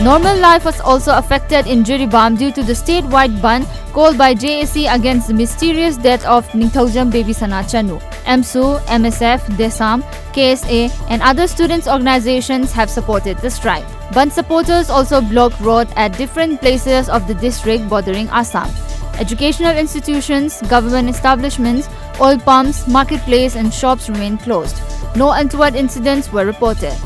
Normal life was also affected in Jiribam due to the statewide ban called by JAC against the mysterious death of Ningthaujam Babysana Chanu. MSU, MSF, DESAM, KSA and other students' organizations have supported the strike. Band supporters also blocked road at different places of the district bordering Assam. Educational institutions, government establishments, oil pumps, marketplace and shops remain closed. No untoward incidents were reported.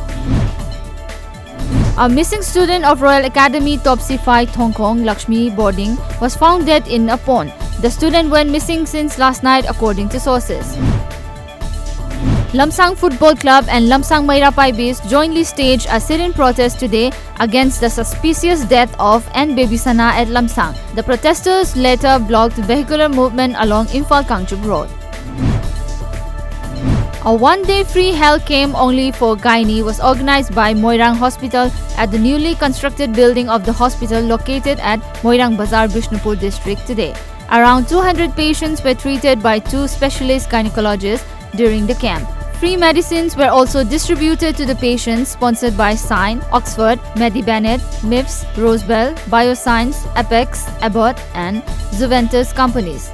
A missing student of Royal Academy Topsy 5 Thongkong Lakshmi boarding was found dead in a pond. The student went missing since last night according to sources. Lamsang Football Club and Lamsang Mairapai Base jointly staged a sit-in protest today against the suspicious death of N. Babysana at Lamsang. The protesters later blocked vehicular movement along Imphal Kangchuk Road. A one-day free health camp only for gynae was organized by Moirang Hospital at the newly constructed building of the hospital located at Moirang Bazar, Bishnupur district today. Around 200 patients were treated by 2 specialist gynecologists during the camp. Free medicines were also distributed to the patients sponsored by Sign, Oxford, Medibanet, MIPS, Rosebell, Bioscience, Apex, Abbott and Zuventus companies.